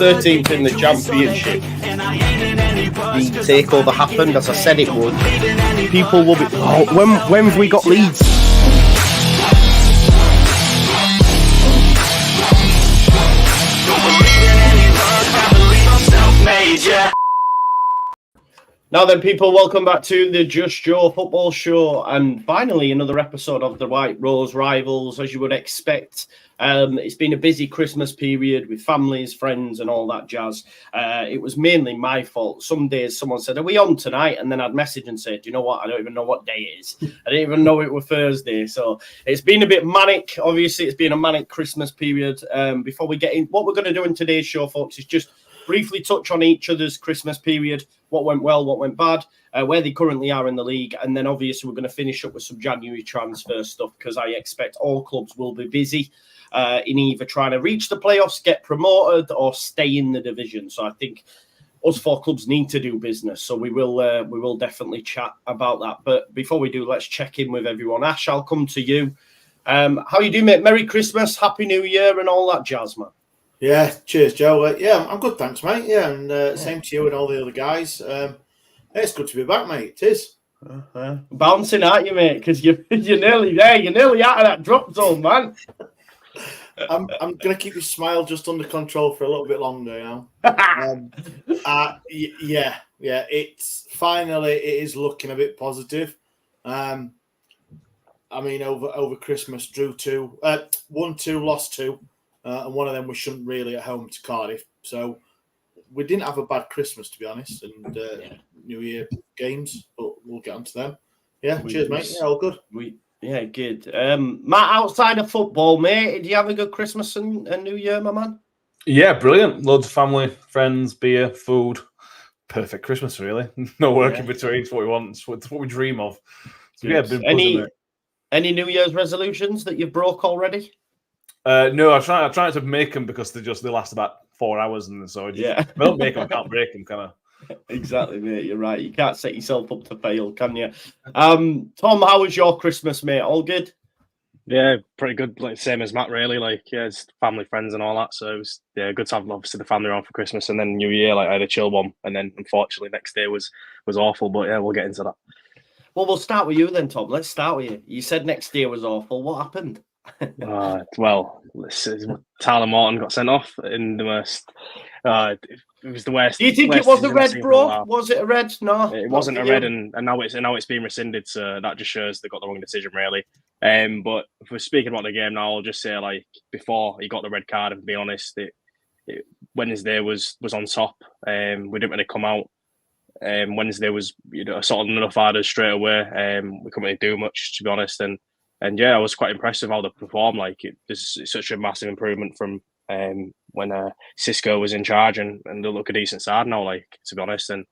13th in the Championship. The takeover happened, as I said it would. People will be... Oh, when have we got Leeds? Now then, people, welcome back to the Just Joe Football Show, and finally another episode of the White Rose Rivals, as you would expect. It's been a busy Christmas period with families, friends, and all that jazz. It was mainly my fault. Some days someone said, "Are we on tonight?" And then I'd message and say, "Do you know what? I don't even know what day it is. I didn't even know it was Thursday." So it's been a bit manic. Obviously, it's been a manic Christmas period. Before we get in, what we're going to do in today's show, folks, is just briefly touch on each other's Christmas period, what went well, what went bad, where they currently are in the league, and then obviously we're going to finish up with some January transfer stuff, because I expect all clubs will be busy in either trying to reach the playoffs, get promoted, or stay in the division. So I think us four clubs need to do business, so we will definitely chat about that. But before we do, let's check in with everyone. Ash, I'll come to you. How you doing, mate? Merry Christmas, Happy New Year, and all that jazz, man. Yeah, cheers, Joe. Yeah, I'm good, thanks, mate. Yeah, and same to you and all the other guys. It's good to be back, mate. It is. Bouncing, aren't you, mate? Because you're nearly there. You're nearly out of that drop zone, man. I'm gonna keep your smile just under control for a little bit longer, you know. Yeah. It's finally it is looking a bit positive. I mean, over Christmas, drew 2, 1-2, lost 2. And one of them we shouldn't really at home to Cardiff. So we didn't have a bad Christmas, to be honest, and New Year games, but we'll get onto them. Yeah, cheers, mate. Yeah, all good. Yeah, good. Matt, outside of football, mate, did you have a good Christmas and New Year, my man? Yeah, brilliant. Loads of family, friends, beer, food. Perfect Christmas, really. No work in between. It's what we want. It's what we dream of. So, yeah, been buzzing, any New Year's resolutions that you've broke already? No, I try to make them because they last about 4 hours, and so if I don't make them, I can't break them, kind of. Exactly, mate. You're right. You can't set yourself up to fail, can you? Tom, how was your Christmas, mate? All good? Yeah, pretty good. Like same as Matt, really. Like, yeah, it's family, friends, and all that. So it was good to have obviously the family around for Christmas, and then New Year. Like I had a chill one, and then unfortunately next day was awful. But yeah, we'll get into that. Well, we'll start with you then, Tom. Let's start with you. You said next day was awful. What happened? Well, Tyler Morton got sent off in the worst. It was the worst. Do you think it was a red, bro? Was it a red? No, it wasn't a red, and now it's been rescinded. So that just shows they got the wrong decision, really. But if we're speaking about the game now, I'll just say, like, before he got the red card, and to be honest, Wednesday was on top. We didn't really come out. Wednesday was sort of nullified us straight away. We couldn't really do much, to be honest, and yeah, I was quite impressed with how they performed. Like, it's such a massive improvement from when Cisco was in charge, and they look a decent side now, like, to be honest. And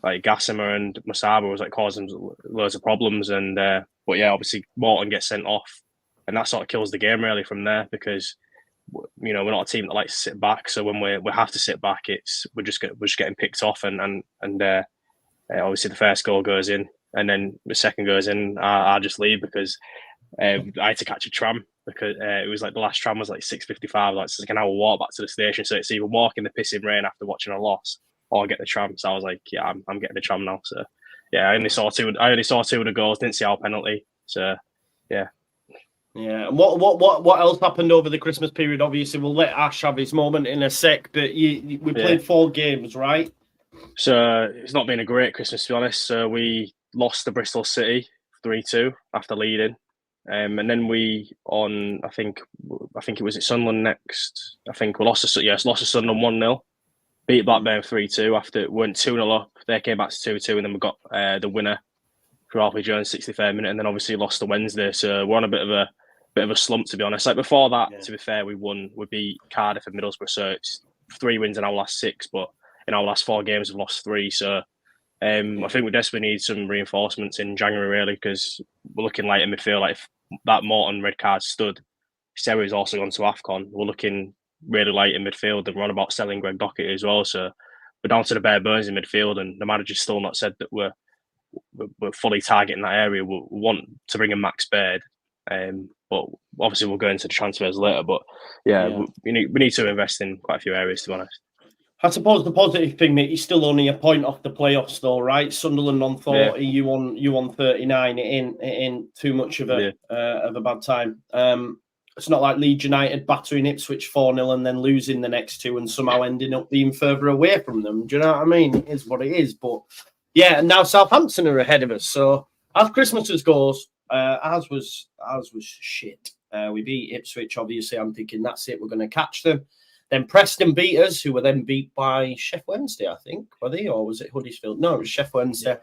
like Gassimer and Masaba was like causing loads of problems. And but yeah, obviously Morton gets sent off, and that sort of kills the game really from there, because we're not a team that likes to sit back. So when we have to sit back, we're just getting picked off, and obviously the first goal goes in, and then the second goes in. I just leave because I had to catch a tram, because it was like the last tram was like 6:55. Like, it's like an hour walk back to the station. So it's either walk in the pissing rain after watching a loss, or get the tram. So I was like, yeah, I'm getting the tram now. So yeah, I only saw two of the goals. Didn't see our penalty. So yeah. Yeah, and what else happened over the Christmas period? Obviously, we'll let Ash have his moment in a sec. But we played 4 games, right? So it's not been a great Christmas, to be honest. So we lost to Bristol City 3-2 after leading. And then I think it was at Sunderland next. I think we lost to Sunderland 1-0. Beat Blackburn 3-2 after it went 2-0 up. They came back to 2-2, and then we got the winner for Alfie Jones 63rd minute, and then obviously lost to Wednesday. So we're on a bit of a slump, to be honest. Like before that, to be fair, we beat Cardiff and Middlesbrough. So it's 3 wins in our last 6, but in our last 4 games we've lost 3. So I think we desperately need some reinforcements in January, really, because we're looking light in midfield. Like, if that Morton red card stood, Steri's also gone to AFCON. We're looking really light in midfield, and we're on about selling Greg Docherty as well. So we're down to the bare bones in midfield, and the manager's still not said that we're fully targeting that area. We want to bring in Max Baird, but obviously we'll go into the transfers later. But yeah. We need to invest in quite a few areas, to be honest. I suppose the positive thing, mate, you're still only a point off the playoffs, though, right? Sunderland on 40, you on 39. It ain't too much of a bad time. It's not like Leeds United battering Ipswich 4-0 and then losing the next two and somehow ending up being further away from them. Do you know what I mean? It is what it is. But yeah, and now Southampton are ahead of us. So as Christmas goes, ours was shit. We beat Ipswich, obviously. I'm thinking that's it. We're going to catch them. Then Preston beat us, who were then beat by Sheff Wednesday, I think, were they? Or was it Huddersfield? No, it was Sheff Wednesday.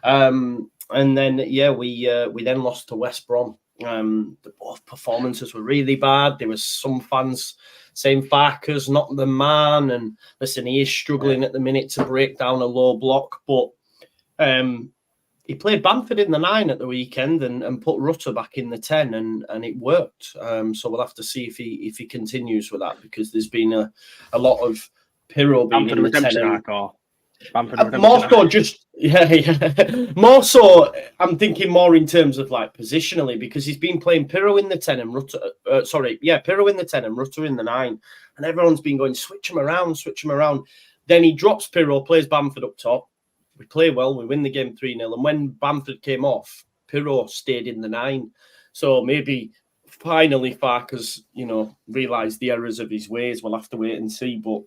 And then, we then lost to West Brom. Both performances were really bad. There was some fans saying Farker's not the man. And listen, he is struggling at the minute to break down a low block. But he played Bamford in the 9 at the weekend and put Rutter back in the 10, and it worked. So we'll have to see if he continues with that, because there's been a lot of Pirro being in the 10. More so, just more so. I'm thinking more in terms of like positionally, because he's been playing Pirro in the 10 and Rutter. Pirro in the 10 and Rutter in the 9, and everyone's been going switch him around. Then he drops Pirro, plays Bamford up top. We play well, we win the game 3-0. And when Bamford came off, Pirro stayed in the 9. So maybe finally Farker's, realised the errors of his ways. We'll have to wait and see, but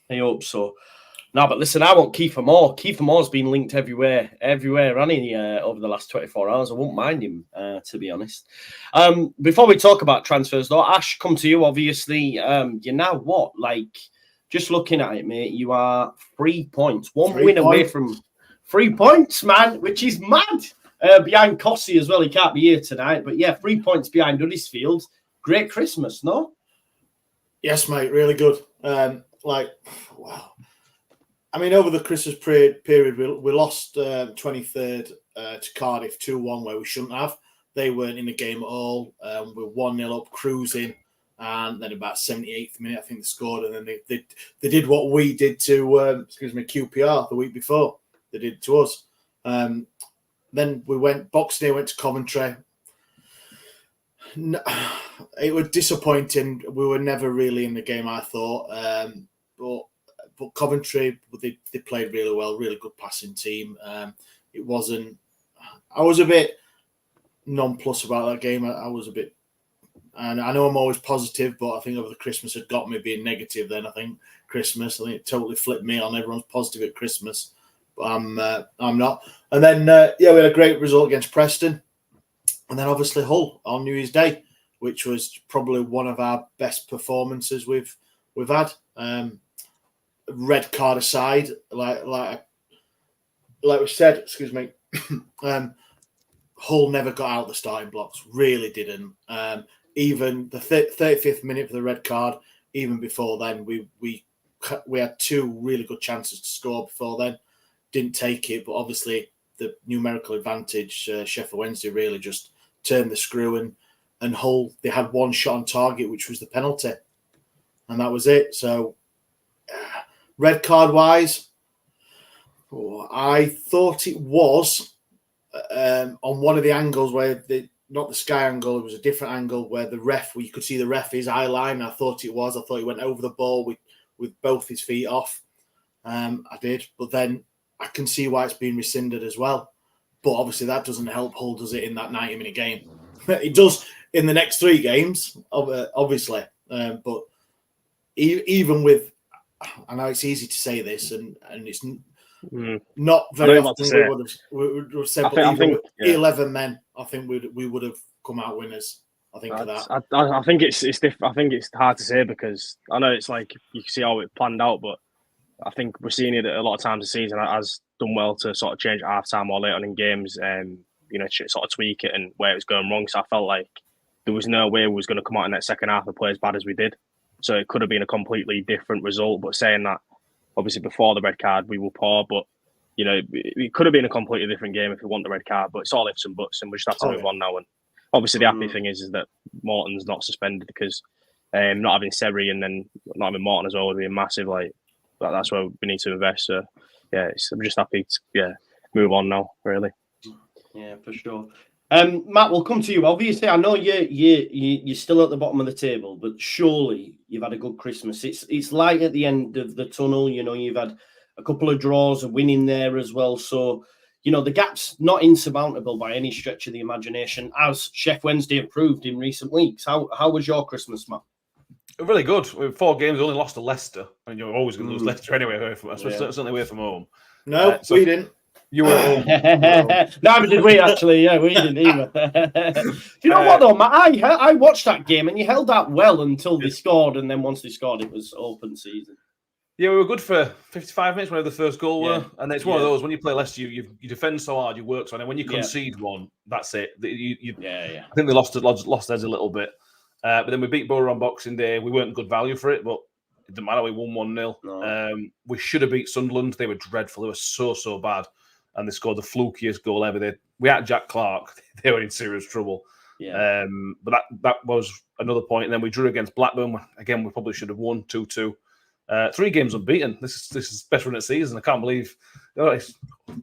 I hope so. No, but listen, I want Kiefer Moore. Kiefer Moore's been linked everywhere, hasn't he, over the last 24 hours. I won't mind him, to be honest. Before we talk about transfers, though, Ash, come to you, obviously. You're now what, just looking at it, mate, you are 3 points. One win away from 3 points, man, which is mad. Behind Cossie as well. He can't be here tonight. But yeah, 3 points behind Huddersfield. Great Christmas, no? Yes, mate, really good. Wow. I mean, over the Christmas period, we lost 23rd to Cardiff 2-1, where we shouldn't have. They weren't in the game at all. We were 1-0 up, cruising. And then about 78th minute, I think they scored, and then they did what we did to QPR the week before. They did to us. Then we went Boxing Day, went to Coventry. No, it was disappointing. We were never really in the game, I thought. But Coventry, they played really well, really good passing team. It wasn't. I was a bit nonplussed about that game. I was a bit. And I know I'm always positive, but I think over the Christmas had got me being negative then. I think it totally flipped me on. Everyone's positive at Christmas, but I'm not. And then, we had a great result against Preston. And then obviously Hull on New Year's Day, which was probably one of our best performances we've had. Red card aside, like we said, Hull never got out of the starting blocks, really didn't. Even the 35th minute for the red card, even before then, we had 2 really good chances to score before then. Didn't take it, but obviously the numerical advantage, Sheffield Wednesday really just turned the screw, and Hull, they had 1 shot on target, which was the penalty. And that was it. So, red card wise, I thought it was on one of the angles where not the sky angle, it was a different angle where you could see the ref, his eye line. I thought it was. I thought he went over the ball with both his feet off. I did. But then I can see why it's been rescinded as well. But obviously that doesn't help Hull, does it, in that 90-minute game? It does in the next 3 games, obviously. But even with, I know it's easy to say this, and it's not very often we would have said, but even with 11 men, I think we would have come out winners. I think of that. I think it's I think it's hard to say, because I know it's like you can see how it planned out, but I think we're seeing it a lot of times this season has done well to sort of change at half time or late on in games, sort of tweak it and where it was going wrong. So I felt like there was no way we was going to come out in that second half and play as bad as we did. So it could have been a completely different result. But saying that, obviously before the red card we were poor, but it could have been a completely different game if we want the red card. But it's all ifs and buts, and we just have to move on now. And obviously the happy thing is that Morton's not suspended, because not having Seri and then not having Morton as well would be a massive, that's where we need to invest. So yeah, I'm just happy to move on now, really. Yeah, for sure. Matt, we'll come to you. Obviously, I know you're still at the bottom of the table, but surely you've had a good Christmas. It's light at the end of the tunnel. You know, you've had a couple of draws, a win in there as well. So, you know, the gap's not insurmountable by any stretch of the imagination, as Chef Wednesday have proved in recent weeks. How was your Christmas, Matt? Really good. With 4 games, we only lost to Leicester. I mean, you're always going to lose Leicester anyway, away from us, certainly away from home. No, we didn't. You were at home. No, did we actually? Yeah, we didn't either. You know what though, Matt? I watched that game and you held that well until they scored, and then once they scored, it was open season. Yeah, we were good for 55 minutes whenever the first goal were, and it's one of those when you play Leicester, you defend so hard, you work so hard, and when you concede one, that's it. I think they lost theirs a little bit, but then we beat Borough on Boxing Day. We weren't good value for it, but it didn't matter. We won 1-0. No. We should have beat Sunderland. They were dreadful. They were so bad. And they scored the flukiest goal ever. We had Jack Clark. They were in serious trouble. Yeah. But that was another point. And then we drew against Blackburn. Again, we probably should have won 2-2. 3 games unbeaten. This is best run of the season. I can't believe it's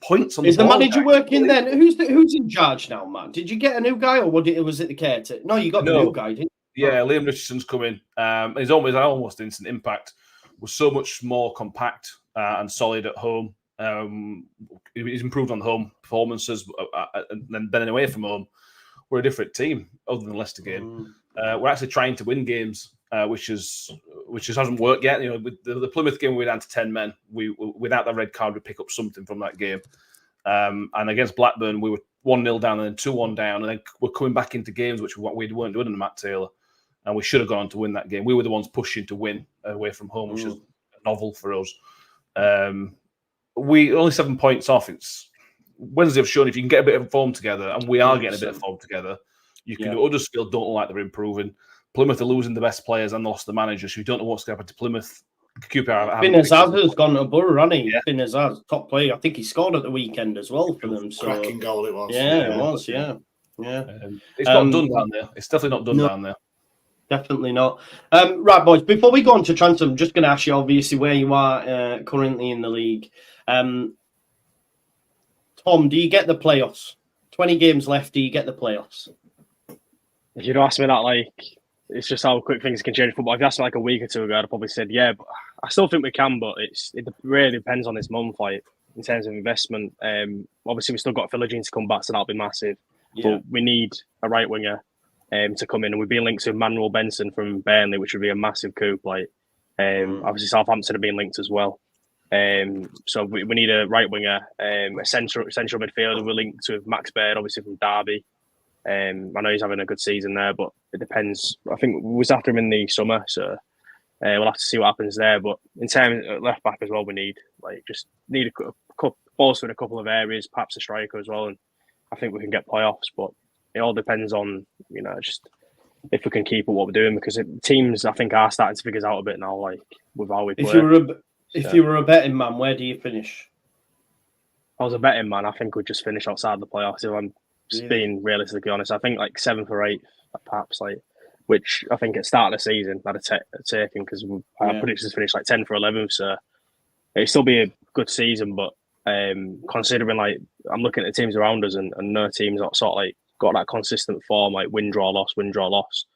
points on. Is the manager working then? Who's in charge now, man? Did you get a new guy, or was it the caretaker? No, you got the new guy, didn't you? Yeah, Liam Richardson's coming. He's almost instant impact. Was so much more compact and solid at home. He's improved on the home performances, and then away from home, we're a different team. Other than the Leicester game, we're actually trying to win games, which hasn't worked yet. You know, with the Plymouth game, we were down to 10 men. We without that red card, we pick up something from that game. And against Blackburn, we were 1-0 down and then 2-1 down, and then we're coming back into games which we weren't doing under Matt Taylor, and we should have gone on to win that game. We were the ones pushing to win away from home, which is novel for us. We only 7 points off. It's Wednesday have shown if you can get a bit of form together, and we are getting a bit of form together, you can do. Huddersfield don't look like they're improving. Plymouth are losing the best players and lost the manager, so you don't know what's going to happen to Plymouth. Benazaz has gone to Borough, hasn't he? Benazaz, top player. I think he scored at the weekend as well for them. So. Cracking goal it was. Yeah, it was. Yeah. It's not done down there. It's definitely not done down there. Definitely not. Right, boys, before we go on to transfer, I'm just going to ask you, obviously, where you are currently in the league. Tom, do you get the playoffs? 20 games left, do you get the playoffs? If you'd asked me that, it's just how quick things can change in football. If you asked me a week or two ago, I'd probably said, yeah, but I still think we can, but it really depends on this month, in terms of investment. Obviously, we've still got Philogene to come back, so that'll be massive. Yeah. But we need a right winger to come in, and we've been linked to Manuel Benson from Burnley, which would be a massive coup. Obviously, Southampton have been linked as well. So we need a right winger, a central midfielder. We're linked with Max Baird, obviously from Derby. I know he's having a good season there, but it depends. I think we was after him in the summer, so we'll have to see what happens there. But in terms of left back as well, we need a couple bolster in a couple of areas, perhaps a striker as well, and I think we can get playoffs. But it all depends on just if we can keep up what we're doing, because teams I think are starting to figure us out a bit now, with how we play. If you were a betting man, where do you finish? I was a betting man. I think we'd just finish outside the playoffs. If I'm just being realistically honest, I think 7th or 8th, perhaps, which I think at the start of the season I'd have taken, because our predictions finished 10th or 11th. So it'd still be a good season, but considering I'm looking at the teams around us, and no teams that sort of got that consistent form, win, draw, loss, win, draw, loss.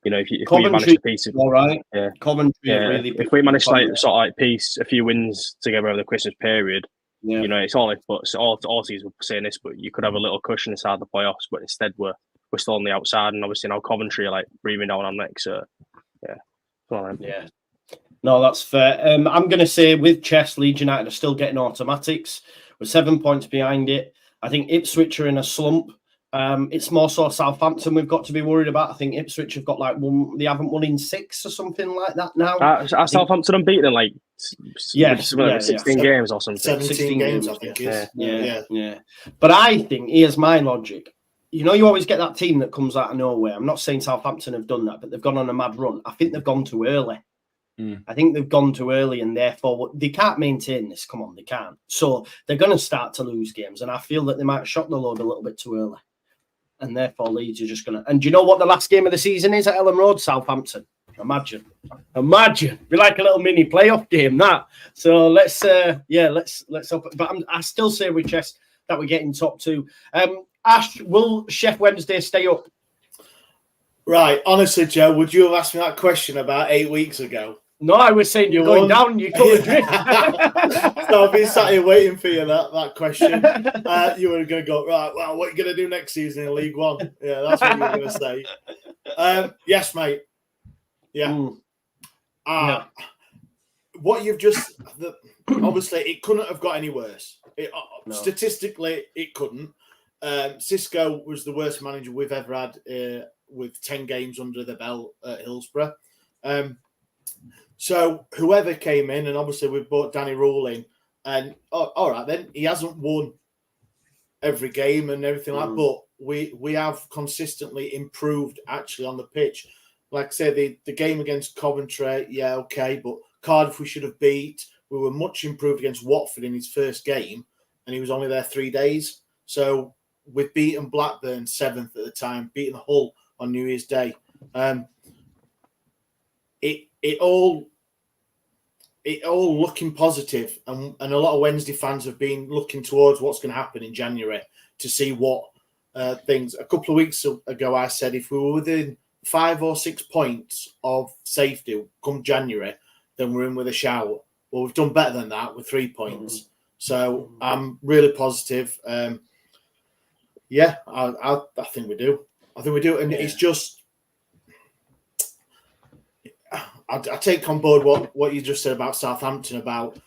If we manage to piece it, all right. Yeah, Coventry. Yeah. Really if we manage to piece a few wins together over the Christmas period, it's all. But all seasons we're saying this, but you could have a little cushion inside the playoffs. But instead, we're still on the outside, and obviously now Coventry are breathing down on next. So yeah. No, that's fair. I'm going to say with Chess, Leeds United are still getting automatics. We're 7 points behind it. I think Ipswich are in a slump. It's more so Southampton we've got to be worried about. I think Ipswich have got they haven't won in 6 or something like that now. Are Southampton unbeaten in 16 games or something? 17 games, I think. Yeah. But I think, here's my logic. You always get that team that comes out of nowhere. I'm not saying Southampton have done that, but they've gone on a mad run. I think they've gone too early. I think they've gone too early, and therefore they can't maintain this. Come on, they can't. So they're going to start to lose games, and I feel that they might shock the load a little bit too early. And therefore, Leeds are just going to. And do you know what the last game of the season is at Ellen Road? Southampton. Imagine. Be like a little mini playoff game, that. So let's hope. But I still say with Chess that we're getting top 2. Ash, will Chef Wednesday stay up? Right, honestly, Joe, would you have asked me that question about 8 weeks ago? No, I was saying you're going down. You cut adrift. So I've been sat here waiting for you that question. You were going to go, right, well, what are you going to do next season in League One? Yeah, that's what you were going to say. Yes, mate. Yeah. Yeah. What you've just... obviously, it couldn't have got any worse. Statistically, it couldn't. Cisco was the worst manager we've ever had with 10 games under the belt at Hillsborough. So whoever came in, and obviously we've brought Danny Rule in, and all right, then he hasn't won every game and everything like that, but we have consistently improved actually on the pitch. Like I say, the game against Coventry, yeah, okay, but Cardiff we should have beat. We were much improved against Watford in his first game, and he was only there 3 days. So we've beaten Blackburn 7th at the time, beaten Hull on New Year's Day. It all looking positive, and a lot of Wednesday fans have been looking towards what's going to happen in January to see what things. A couple of weeks ago, I said if we were within 5 or 6 points of safety come January, then we're in with a shout. Well, we've done better than that with 3 points, so I'm really positive. Yeah, I think we do. I think we do, and it's just. I take on board what you just said about Southampton. About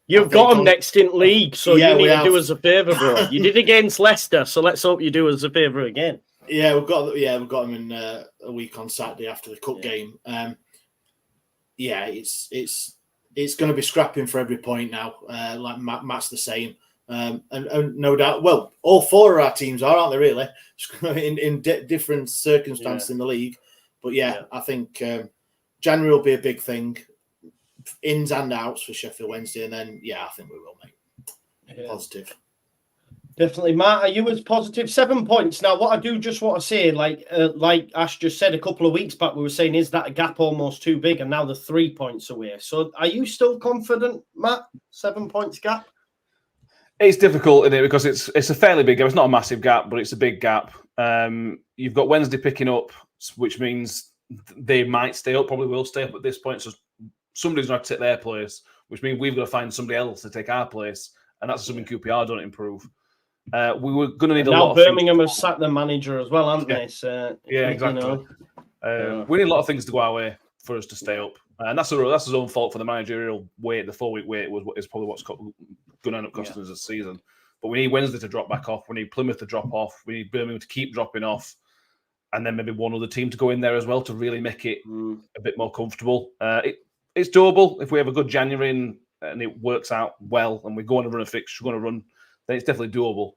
you've got them next in league, so you need to do us a favour, bro. You did against Leicester, so let's hope you do us a favour again. Yeah, we've got them in a week on Saturday after the cup game. It's going to be scrapping for every point now. Like Matt's the same, and no doubt. Well, all 4 of our teams are, aren't they? Really, in different circumstances in the league. But I think January will be a big thing, ins and outs for Sheffield Wednesday, and then I think we will, mate. Positive. Definitely, Matt. Are you as positive? 7 points. Now, what I do just want to say, like Ash just said a couple of weeks back, we were saying, is that a gap almost too big? And now they're 3 points away. So, are you still confident, Matt? 7 points gap. It's difficult, isn't it? Because it's a fairly big gap. It's not a massive gap, but it's a big gap. You've got Wednesday picking up, which means they might stay up, probably will stay up at this point. So somebody's going to take their place, which means we've got to find somebody else to take our place. And that's assuming QPR don't improve. We were going to need a lot of things. Birmingham have sacked the manager as well, haven't they? So, exactly. We need a lot of things to go our way for us to stay up. And that's his own fault for the managerial wait. The 4 week wait is probably what's going to end up costing us this season. But we need Wednesday to drop back off. We need Plymouth to drop off. We need Birmingham to keep dropping off. And then maybe one other team to go in there as well to really make it a bit more comfortable. It's doable if we have a good January and it works out well and we go on a run of fixtures, we're going to run, then it's definitely doable.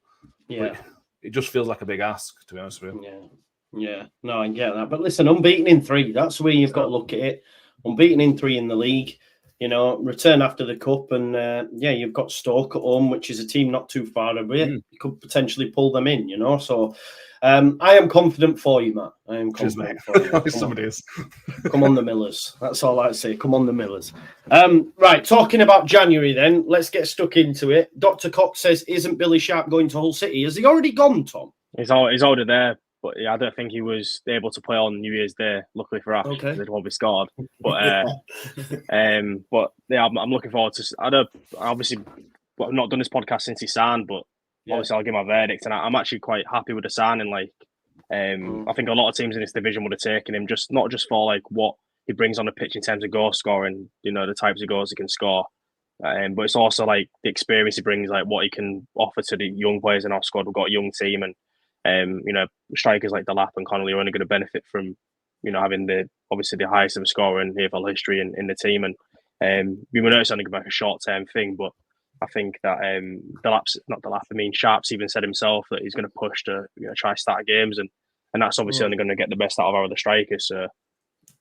Yeah. But it just feels like a big ask, to be honest with you. Yeah. No, I get that. But listen, unbeaten in 3, that's the way you've got to look at it. Unbeaten in 3 in the league. Return after the cup, and you've got Stoke at home, which is a team not too far away. You could potentially pull them in, So I am confident for you, Matt. I am confident for you. Somebody is. Come on, the Millers. That's all I say. Come on, the Millers. Right, talking about January then, let's get stuck into it. Dr. Cox says, isn't Billy Sharp going to Hull City? Has he already gone, Tom? He's already there. But I don't think he was able to play on New Year's Day. Luckily for us, because they'd probably scored. But I'm looking forward to. Obviously, I've not done this podcast since he signed, but obviously I'll give my verdict, and I'm actually quite happy with the signing. Like, I think a lot of teams in this division would have taken him, not just for like what he brings on the pitch in terms of goal scoring, the types of goals he can score, but it's also like the experience he brings, like what he can offer to the young players in our squad. We've got a young team, and strikers like Delap and Connolly are only going to benefit from, having the highest of scorer in AFL history in the team. And we know it's only like a short-term thing, but I think that Sharp's even said himself that he's going to push to try start games, and that's obviously only going to get the best out of our other strikers. So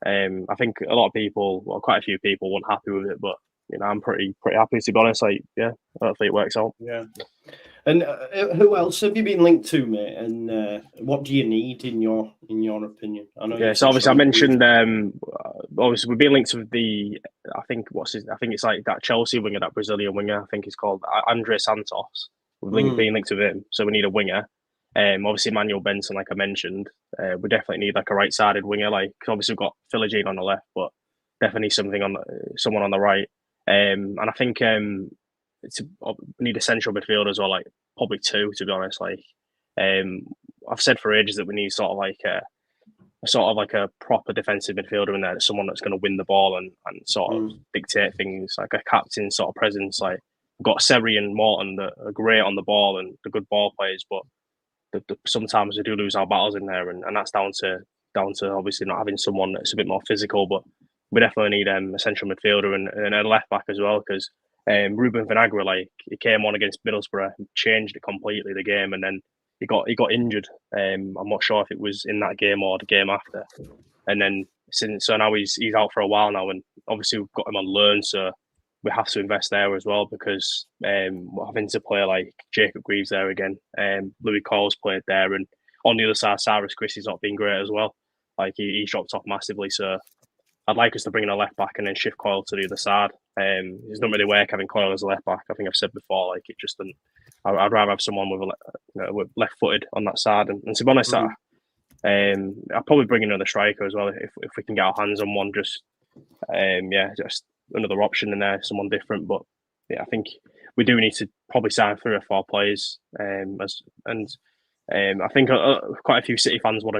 I think a lot of people, quite a few people, weren't happy with it, but I'm pretty happy, to be honest. Hopefully it works out. Yeah. And who else have you been linked to, mate? And what do you need in your opinion? I know. So obviously I mentioned. Obviously we've been linked with I think it's like that Chelsea winger, that Brazilian winger. I think he's called Andre Santos. being linked with him. So we need a winger. Obviously Manuel Benson, like I mentioned, we definitely need like a right-sided winger. Like obviously we've got Philogene on the left, but definitely someone on the right. And I think we need a central midfielder as well, like probably two, to be honest. Like I've said for ages that we need sort of like a proper defensive midfielder in there, someone that's going to win the ball and sort of dictate things, like a captain sort of presence. Like we've got Seri and Morton that are great on the ball and the good ball players, but sometimes we do lose our battles in there, and that's down to obviously not having someone that's a bit more physical. But we definitely need a central midfielder and a left back as well, because Ruben Vinagre, like he came on against Middlesbrough, changed it completely the game, and then he got injured. I'm not sure if it was in that game or the game after, and then so now he's out for a while now, and obviously we've got him on loan, so we have to invest there as well, because we're having to play like Jacob Greaves there again. Louis Cole's played there, and on the other side, Cyrus Christie's not been great as well. Like he dropped off massively. So I'd like us to bring in a left back and then shift Coyle to the other side. It doesn't really work having Coyle as a left back. I think I've said before, like it just doesn't. I'd rather have someone with left-footed on that side. And to be honest, I'll probably bring in another striker as well if we can get our hands on one. Just another option in there, someone different. But yeah, I think we do need to probably sign 3 or 4 players. I think quite a few City fans would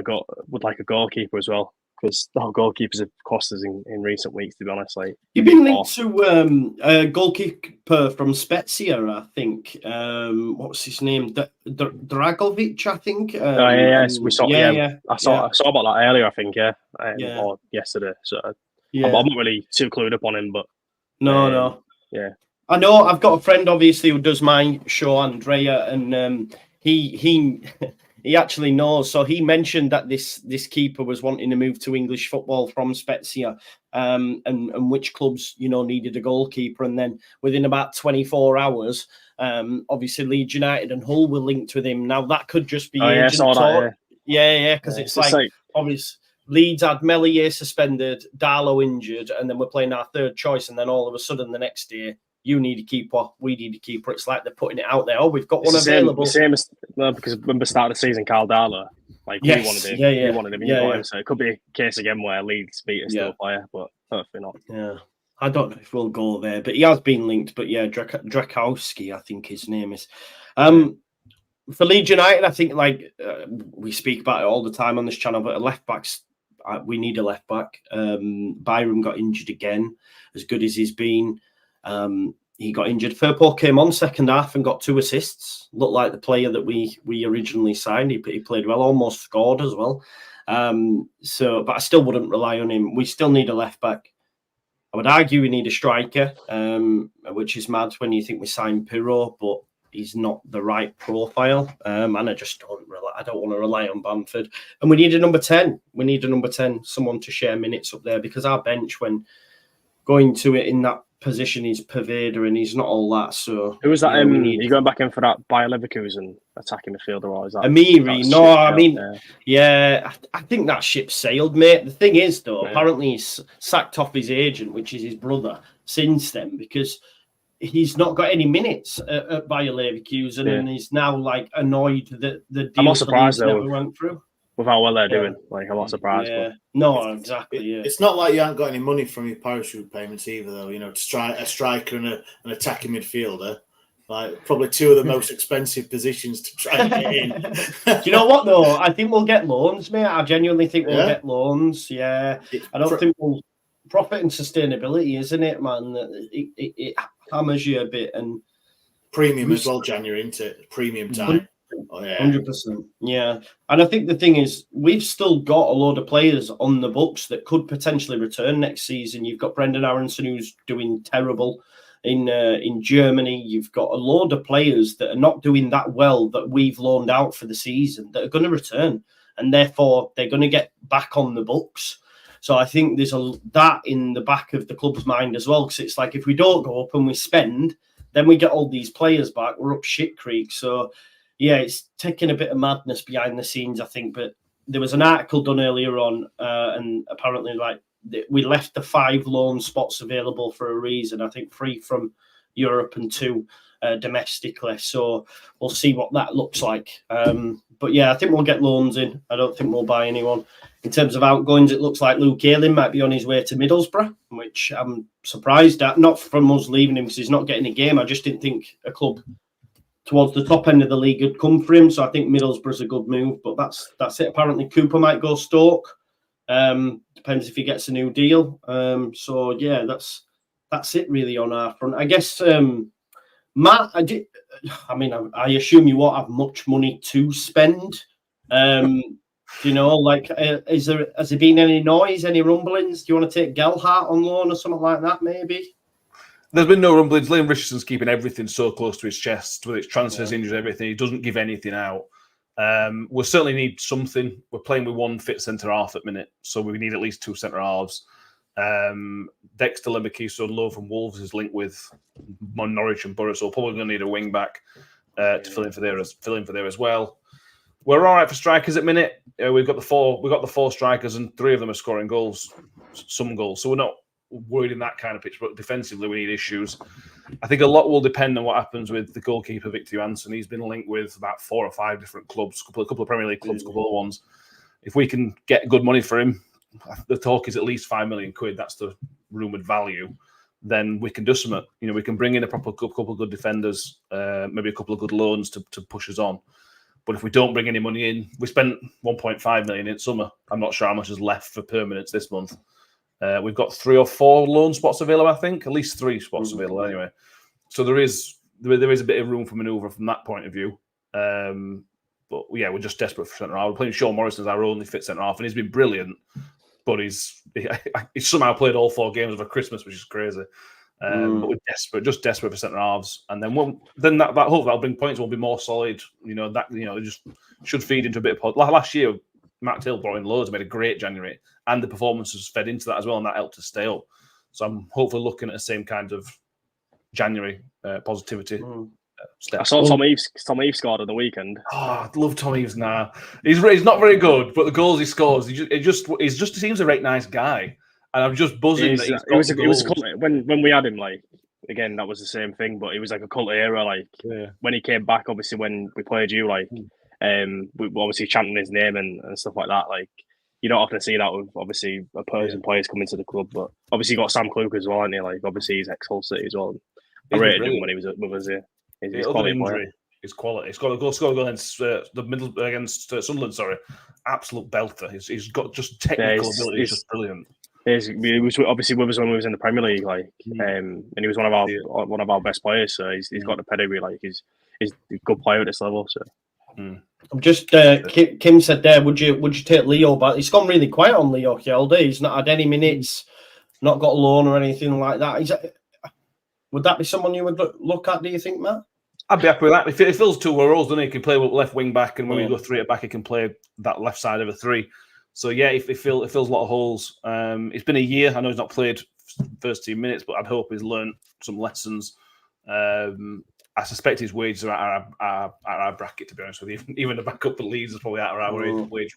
like a goalkeeper as well, because the goalkeepers have cost us in recent weeks, to be honest. Like you've been linked to a goalkeeper from Spezia, I think. What's his name? Dragovic, I think. Yes, we saw. Yeah, I saw about that earlier, I think. Or yesterday. So I'm not really too clued up on him, but no. Yeah, I know. I've got a friend, obviously, who does my show, Andrea, and he actually knows. So he mentioned that this keeper was wanting to move to English football from Spezia, and which clubs needed a goalkeeper. And then within about 24 hours, obviously Leeds United and Hull were linked with him. Now that could just be agent talk. Because it's like obviously Leeds had Melier suspended, Darlow injured, and then we're playing our third choice, and then all of a sudden the next day, you need a keeper, we need a keeper. It's like they're putting it out there. Oh, we've got one available. Same as, because when we started the season, Carl Darlow, we wanted him. We wanted him. Him. So it could be a case again where Leeds beat a still player, but hopefully not. Yeah. I don't know if we'll go there, but he has been linked. But yeah, Drakowski, I think his name is. For Leeds United, I think we speak about it all the time on this channel, but a left back's we need a left back. Byram got injured again, as good as he's been. He got injured. Firpo came on second half and got 2 assists. Looked like the player that we originally signed. He played well, almost scored as well. But I still wouldn't rely on him. We still need a left back. I would argue we need a striker, which is mad when you think we signed Pirro, but he's not the right profile. And I just don't want to rely on Bamford. And we need a number 10. We need a number 10, someone to share minutes up there, because our bench, when going to it in that position, is Pervader, and he's not all that. So who was that? Are you going back in for that Bayer Leverkusen attacking midfielder, or is that Amiri? No, I mean, I think that ship sailed, mate. The thing is, though, apparently he's sacked off his agent, which is his brother, since then, because he's not got any minutes at Bayer Leverkusen, and he's now annoyed that the deal I'm not surprised though never went through. With how well they're doing, I'm not surprised. Yeah. No, exactly. It's not like you haven't got any money from your parachute payments either, though. To strike a striker and an attacking midfielder, probably 2 of the most expensive positions to try and get in. Do you know what though? I think we'll get loans, mate. I genuinely think we'll get loans. Yeah, I don't think we'll profit and sustainability, isn't it, man? It hammers you a bit, and premium as well. January, isn't it? Premium time. 100%. Yeah. And I think the thing is, we've still got a load of players on the books that could potentially return next season. You've got Brendan Aronson, who's doing terrible in Germany. You've got a load of players that are not doing that well that we've loaned out for the season that are going to return, and therefore they're going to get back on the books. So I think there's that in the back of the club's mind as well, because it's like, if we don't go up and we spend, then we get all these players back. We're up shit creek. So yeah, it's taking a bit of madness behind the scenes, I think. But there was an article done earlier on, and apparently we left the 5 loan spots available for a reason. I think 3 from Europe and 2 domestically. So we'll see what that looks like. But yeah, I think we'll get loans in. I don't think we'll buy anyone. In terms of outgoings, it looks like Luke Ayling might be on his way to Middlesbrough, which I'm surprised at. Not from us leaving him because he's not getting a game. I just didn't think a club towards the top end of the league had come for him. So I think Middlesbrough's a good move. But that's it. Apparently, Cooper might go Stoke. Depends if he gets a new deal. So yeah, that's it really on our front. I guess, Matt, I assume you won't have much money to spend. Has there been any noise, any rumblings? Do you want to take Gelhardt on loan or something like that, maybe? There's been no rumblings. Liam Richardson's keeping everything so close to his chest with its transfers, injuries, everything. He doesn't give anything out. We'll certainly need something. We're playing with 1 fit centre half at minute, so we need at least 2 centre halves. Dexter Lembekiso on loan from Wolves is linked with Norwich and Borough, so we're probably going to need a wing back to fill in for there as well. We're all right for strikers at minute. We've got the 4 strikers, and 3 of them are scoring goals, some goals. So we're not worried in that kind of pitch, but defensively we need issues. I think a lot will depend on what happens with the goalkeeper Victor Johansson. He's been linked with about 4 or 5 different clubs, a couple of Premier League clubs, a couple of ones. If we can get good money for him, the talk is at least £5 million. That's the rumoured value. Then we can do something. We can bring in a couple of good defenders, maybe a couple of good loans to push us on. But if we don't bring any money in, we spent 1.5 million in summer. I'm not sure how much is left for permanence this month. We've got 3 or 4 loan spots available, I think. At least 3 spots available anyway. So there is a bit of room for manoeuvre from that point of view. But yeah, we're just desperate for centre half. We're playing Sean Morrison as our only fit centre half, and he's been brilliant. But he's somehow played all 4 games over Christmas, which is crazy. But we're desperate for centre halves, and then that hopefully that'll bring points. Will be more solid. It just should feed into a bit of last year. Matt Till brought in loads, made a great January, and the performances fed into that as well, and that helped to stay up. So I'm hopefully looking at the same kind of January positivity. Step. I saw Tom Eves scored on the weekend. Oh, I love Tom Eves now. He's not very good, but the goals he scores, he seems a very nice guy. And I'm just buzzing that it was a cult, when we had him, like, again, that was the same thing, but it was like a cult era. Like, when he came back, obviously, when we played you, like, we were obviously chanting his name and stuff like that. Like, you don't often see that with, obviously, opposing players coming to the club. But obviously, you got Sam Cluke as well, hasn't he? Like, obviously, he's ex-Hull City as well. I rated him when he was with us here. He's quality player. His quality. He's got a goal against against Sunderland. Sorry, absolute belter. He's got just technical ability. He's just brilliant. He was obviously with us when we was in the Premier League, like, and he was one of our best players. So he's got the pedigree. Like, he's a good player at this level. So I'm just Kim said there, would you take Leo? But he's gone really quiet on Leo Kjelde. He's not had any minutes, not got a loan or anything like that. Would that be someone you would look at? Do you think, Matt? I'd be happy with that. If it fills 2 roles, then he can play with left wing back, and when we go 3 at back, he can play that left side of a 3. So yeah, it fills a lot of holes. It's been a year. I know he's not played first 2 minutes, but I'd hope he's learned some lessons. I suspect his wages are at our bracket, to be honest with you. Even the backup at Leeds is probably at our wage.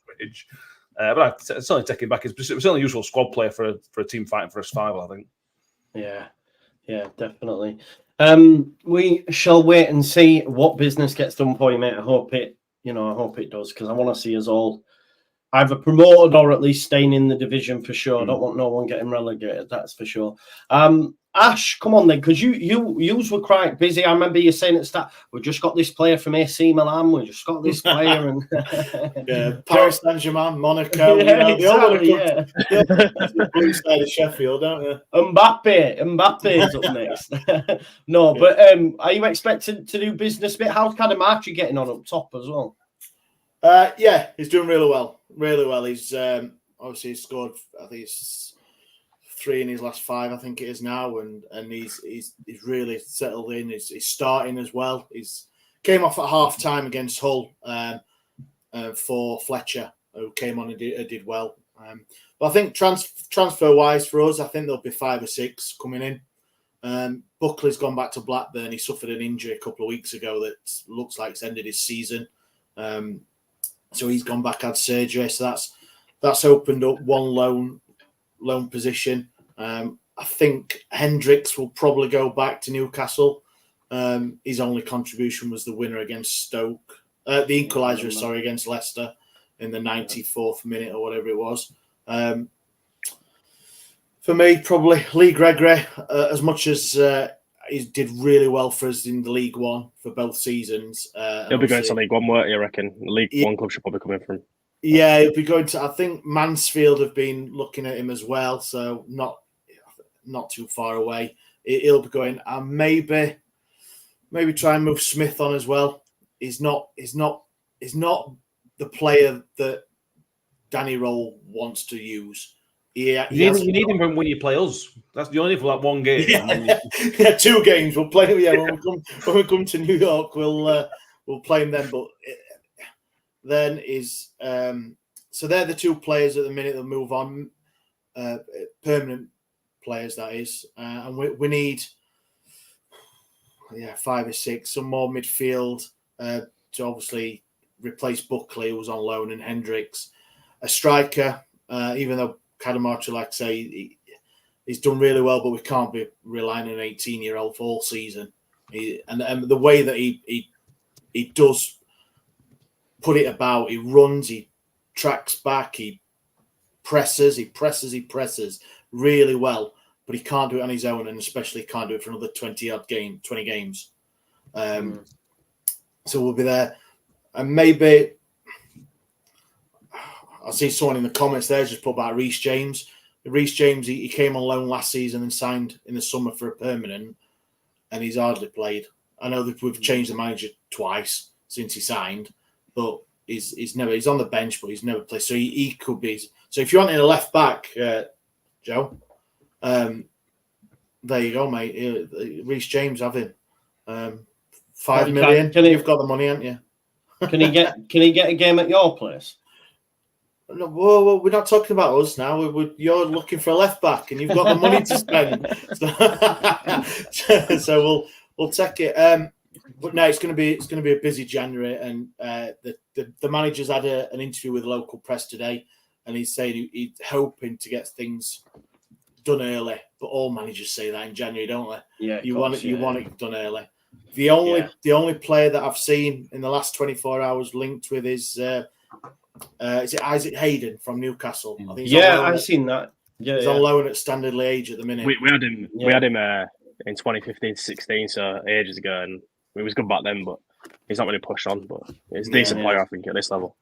But I'd certainly take him back. It's certainly a useful squad player for a team fighting for a survival, I think. Yeah, definitely. We shall wait and see what business gets done for you, mate. I hope it does, because I want to see us all either promoted or at least staying in the division for sure. I don't want no one getting relegated, that's for sure. Ash, come on then, because you were quite busy. I remember you saying at the start, we just got this player from AC Milan, we just got this player, and Paris Saint-Germain, Monaco, blue side of Sheffield, don't you? Mbappe's up next. No, but are you expected to do business a bit? How's kind of March getting on up top as well? Yeah, he's doing really well. He's obviously scored, I think it's 3 in his last 5, I think it is now, and he's really settled in. He's starting as well. He's came off at half time against Hull for Fletcher, who came on and did well. But I think transfer wise for us, I think there'll be 5 or 6 coming in. Buckley's gone back to Blackburn. He suffered an injury a couple of weeks ago that looks like it's ended his season. So he's gone back, had surgery. So that's opened up one loan position. I think Hendricks will probably go back to Newcastle. His only contribution was the winner against Stoke. The equaliser, against Leicester in the 94th minute or whatever it was. For me, probably Lee Gregory, as much as he did really well for us in the League One for both seasons. He'll be going to League One, won't you reckon? League One club should probably come in from. Yeah, he'll be going to. I think Mansfield have been looking at him as well, so not too far away. He'll be going. And maybe try and move Smith on as well. He's not the player that Danny Roll wants to use. You need him when you play us. That's the only for that one game. Yeah, 2 games. We'll play. Yeah, when we come to New York, we'll play him then. But then is so they're the 2 players at the minute that move on, permanent players that is, and we need 5 or 6, some more midfield to obviously replace Buckley, who was on loan, and Hendricks, a striker. Even though Cadamarcha, like I say, he's done really well, but we can't be relying on an 18-year-old for all season. And the way that he does put it about, he runs, he tracks back, he presses really well, but he can't do it on his own, and especially can't do it for another 20 games. So we'll be there. And maybe I see someone in the comments there just put about Reece James. Reece James, he came on loan last season and signed in the summer for a permanent, and he's hardly played. I know that we've changed the manager twice since he signed, but he's on the bench, but he's never played. So he could be. So if you wanted a left back, Joe, there you go, mate. Reece James, have him. 5 million. You've got the money, haven't you? Can he get a game at your place? No, well, we're not talking about us now. You're looking for a left back, and you've got the money to spend. So we'll take it. But no, it's going to be a busy January, and the manager's had an interview with local press today, and he's saying he's hoping to get things done early. But all managers say that in January, don't they? Yeah, you want it done early. The only player that I've seen in the last 24 hours linked with is it Isaac Hayden from Newcastle? I think I've seen that. Yeah, he's on loan at Standard Liège at the minute. We had him. Yeah. We had him in 2015-16, so ages ago, and he was good back then. But he's not really pushed on. But he's a decent player, I think, at this level.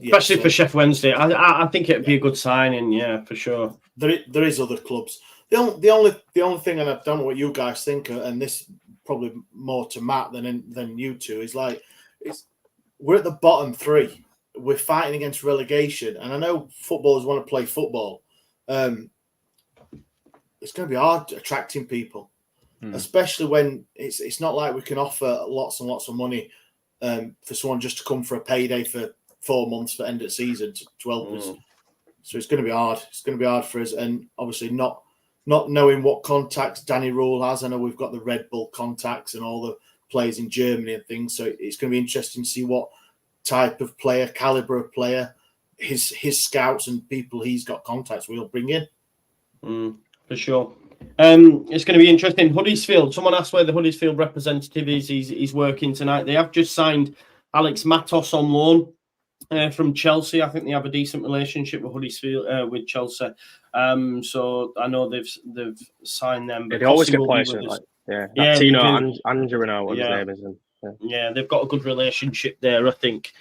Especially for Sheff Wednesday, I think it'd be a good signing. Yeah, for sure. There is other clubs. The only thing, and I don't know what you guys think, and this probably more to Matt than you two, is like we're at the bottom 3. We're fighting against relegation, and I know footballers want to play football. It's going to be hard attracting people, especially when it's not like we can offer lots and lots of money for someone just to come for a payday for 4 months for end of season to help us. So it's going to be hard. It's going to be hard for us, and obviously not knowing what contacts Danny Rule has. I know we've got the Red Bull contacts and all the players in Germany and things, so it's going to be interesting to see what type of player, caliber of player, his scouts and people he's got contacts we'll bring in. For sure. It's going to be interesting. Huddersfield. Someone asked where the Huddersfield representative is. He's working tonight. They have just signed Alex Matos on loan from Chelsea. I think they have a decent relationship with Huddersfield, with Chelsea. So I know they've signed them. They always get players like Tino Angelino, what his name is. Yeah, they've got a good relationship there, I think.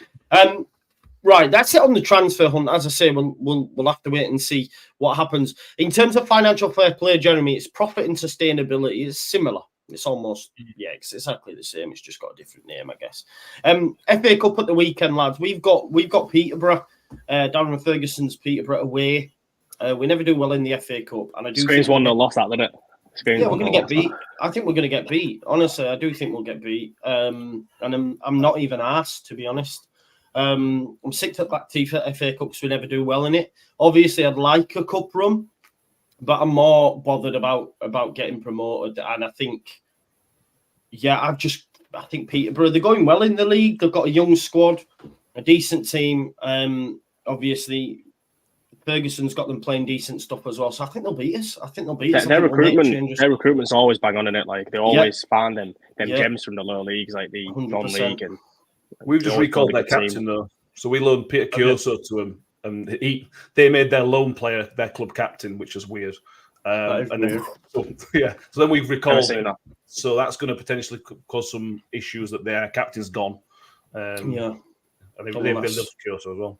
Right, that's it on the transfer hunt. As I say, we'll have to wait and see what happens. In terms of financial fair play, Jeremy, it's profit and sustainability is similar. It's almost, it's exactly the same. It's just got a different name, I guess. FA Cup at the weekend, lads. We've got Peterborough, Darren Ferguson's Peterborough away. We never do well in the FA Cup, and I do. Screens 1-0 lost that, didn't it? We're going to get beat. I think we're going to get beat. Honestly, I do think we'll get beat. And I'm not even asked, to be honest. I'm sick to that FA Cup because we never do well in it. Obviously, I'd like a cup run, but I'm more bothered about getting promoted. And I think, I think Peterborough, they're going well in the league. They've got a young squad, a decent team. Obviously, Ferguson's got them playing decent stuff as well. So I think they'll beat us. I think they'll beat us. Their recruitment's always bang on in it. Like they always find them gems from the lower leagues, like the 100%. non-league. And we've just recalled their captain though. So we loaned Peter Kioso to him, and they made their lone player their club captain, which is weird. Then we've recalled him. So that's going to potentially cause some issues that their captain's gone. And they've left Kioso as well.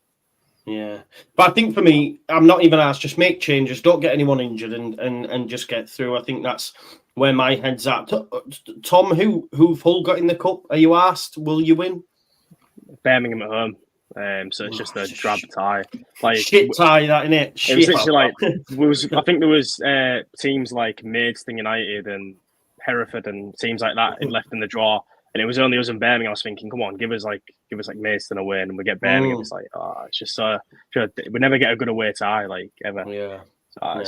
Yeah, but I think for me, I'm not even asked. Just make changes. Don't get anyone injured, and just get through. I think that's where my head's at. Tom, who Hull got in the cup? Are you asked? Will you win? Birmingham at home. So it's just a drab tie. Like shit tie, that innit? It was literally like I think there was teams like Maidstone United and Hereford and teams like that left in the draw. And it was only us and Birmingham. I was thinking, come on, give us like Maidstone away, and we get Birmingham. It's like, it's just we never get a good away tie, like ever. Yeah. So I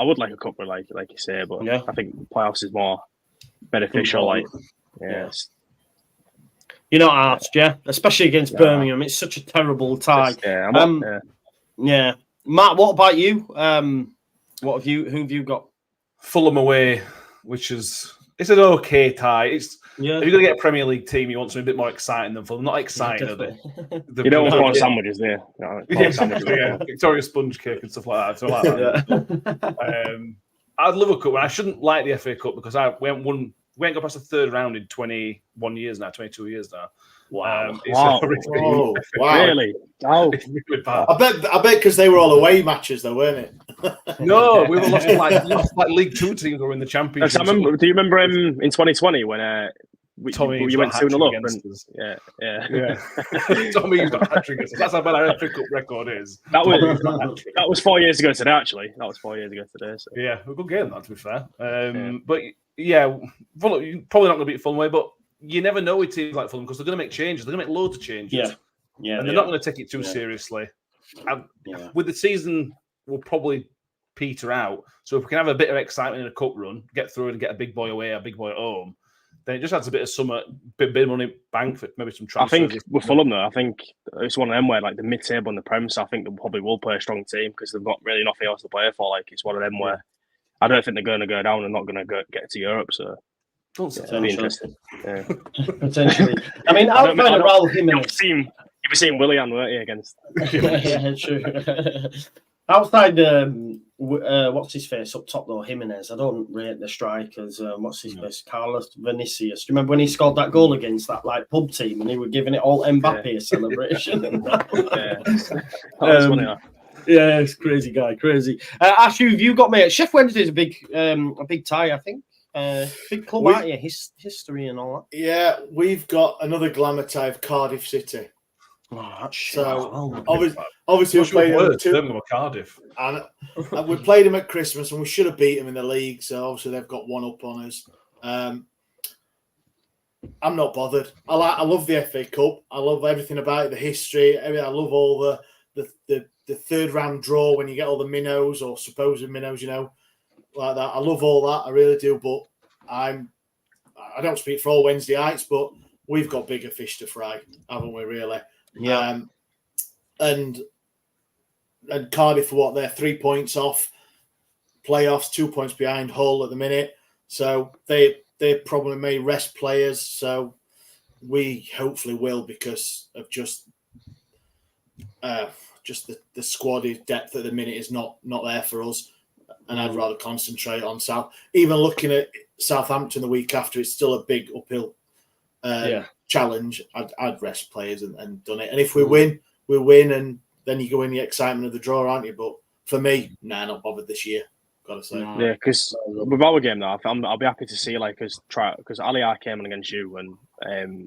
would like a couple, like you say, but I think playoffs is more beneficial. Like, you're not asked, especially against Birmingham. It's such a terrible tie. Matt, what about you? Who have you got? Fulham away, which is it's an okay tie. If you're going to get a Premier League team, you want something a bit more exciting than Fulham. Not exciting, are they? You don't want prawn sandwiches there. Victoria sponge cake and stuff like that. I'd love a cup. I shouldn't like the FA Cup because we ain't got past the third round in 22 years now. Wow! Really? Oh, really bad. I bet because they were all away matches, though, weren't it? No, we were lost like League Two teams who were in the Championship. Do you remember in 2020 when you went 2-0 up? Tommy's got a hat trick. That's how bad our FA Cup record is. That was 4 years ago today. Actually, that was 4 years ago today. So. Yeah, a good game that, to be fair. But Fulham, probably not going to beat Fulham away, but you never know with teams like Fulham because they're going to make changes. They're going to make loads of changes. And they're not going to take it too seriously. With the season, we'll probably peter out. So if we can have a bit of excitement in a cup run, get through and get a big boy away, a big boy at home, then it just adds a bit of summer, bit of money bank for maybe some transfers. I think with Fulham, though, I think it's one of them where like the mid-table and the Prem, so I think they probably will play a strong team because they've got really nothing else to play for. Like it's one of them where I don't think they're going to go down and not going to get to Europe. So it'll be interesting. Yeah. Potentially. I mean, outside of Raul Jimenez, you'll be seeing Willian, weren't you, against? Yeah, true. Outside, what's his face up top though? Jimenez. I don't rate the strikers. What's his face? Carlos Vinicius. Do you remember when he scored that goal against that like pub team and he were giving it all Mbappe a celebration? That was funny. Yeah, it's crazy guy, crazy. Ashu, have you got me? Chef Wednesday's a big tie, I think. Big club, aren't you? history and all that. Yeah, we've got another glamour tie of Cardiff City. Oh, that's so obviously we played them at Cardiff, and we played them at Christmas, and we should have beat them in the league. So obviously they've got one up on us. I'm not bothered. I love the FA Cup. I love everything about it, the history. I love all the third round draw when you get all the minnows or supposed minnows, like that. I love all that. I really do. But I don't speak for all Wednesdayites, but we've got bigger fish to fry, haven't we? Really. Yeah. And Cardiff, they're 3 points off playoffs, 2 points behind Hull at the minute. So they probably may rest players. So we hopefully will because of just the squad depth at the minute is not there for us. And I'd rather concentrate on South. Even looking at Southampton the week after, it's still a big uphill challenge. I'd rest players and done it. And if we win, we win, and then you go in the excitement of the draw, aren't you? But for me, not bothered this year. Gotta say, yeah, because with our game now, I'll be happy to see because Aliyah came in against you, and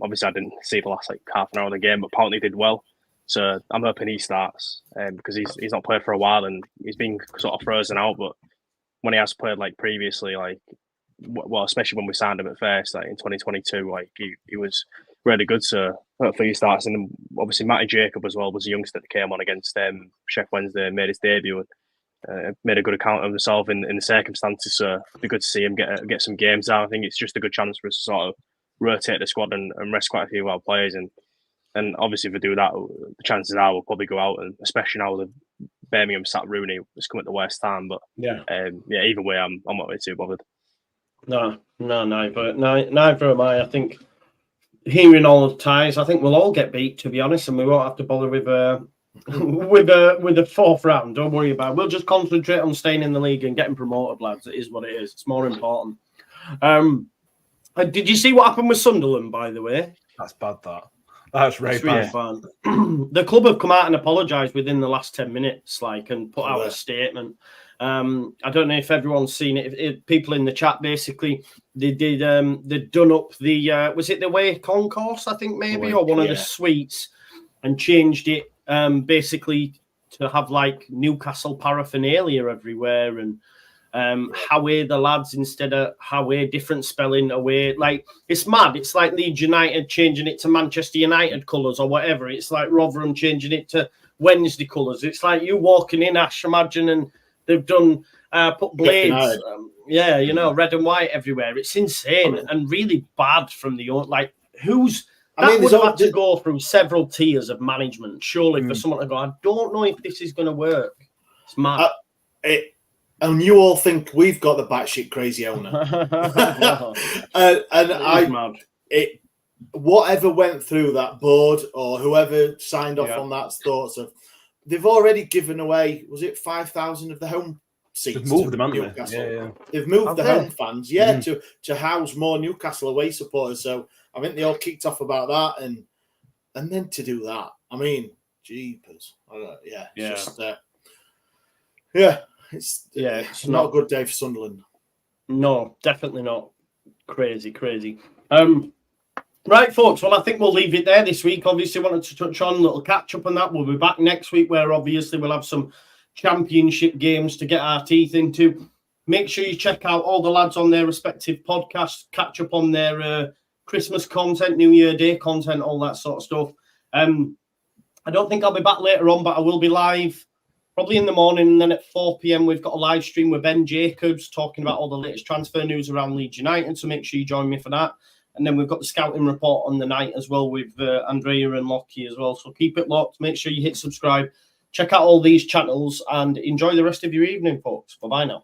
obviously I didn't see the last half an hour of the game, but apparently did well. So I'm hoping he starts because he's not played for a while and he's been sort of frozen out. But when he has played previously, especially when we signed him at first, in 2022, he was really good. So hopefully he starts. And then obviously Matty Jacob as well was a youngster that came on against Chef Wednesday, made his debut and made a good account of himself in the circumstances. So it'd be good to see him get some games out. I think it's just a good chance for us to sort of rotate the squad and rest quite a few of our players. And obviously if we do that, the chances are we'll probably go out, and especially now with Birmingham sat Rooney has come at the worst time. But Yeah. Either way, I'm not really too bothered. No, neither am I. I think hearing all the ties, I think we'll all get beat, to be honest, and we won't have to bother with the fourth round. Don't worry about it. We'll just concentrate on staying in the league and getting promoted, lads. It is what it is. It's more important. Did you see what happened with Sunderland, by the way? That's bad, That's really bad. The club have come out and apologised within the last 10 minutes, and put out a statement. I don't know if everyone's seen it. People in the chat, basically, they'd done up the was it the Way Concourse, I think, maybe, or one of the suites, and changed it basically to have Newcastle paraphernalia everywhere, and Howay the lads instead of Howay, different spelling away. It's mad. It's like Leeds United changing it to Manchester United colours or whatever. It's like Rotherham changing it to Wednesday colours. It's like you walking in, Ash, imagine, and they've done put blades, red and white everywhere. It's insane and really bad from the who's. Would have had to go through several tiers of management, surely, for someone to go, I don't know if this is going to work. It's mad. And you all think we've got the batshit crazy owner. Whatever went through that board or whoever signed off on that thoughts of, they've already given away, was it 5,000 of the home seats? They've moved them, haven't Newcastle. they? Yeah. They've moved home fans, to house more Newcastle away supporters. So I think they all kicked off about that, and then to do that, I mean, jeepers, it's not a good day for Sunderland. No, definitely not. Crazy. Right, folks. Well, I think we'll leave it there this week. Obviously, wanted to touch on a little catch up on that. We'll be back next week, where obviously we'll have some championship games to get our teeth into. Make sure you check out all the lads on their respective podcasts. Catch up on their Christmas content, New Year Day content, all that sort of stuff. I don't think I'll be back later on, but I will be live probably in the morning, and then at 4 p.m. we've got a live stream with Ben Jacobs talking about all the latest transfer news around Leeds United, so make sure you join me for that. And then we've got the scouting report on the night as well with Andrea and Lockie as well, so keep it locked. Make sure you hit subscribe, check out all these channels, and enjoy the rest of your evening, folks. Bye-bye now.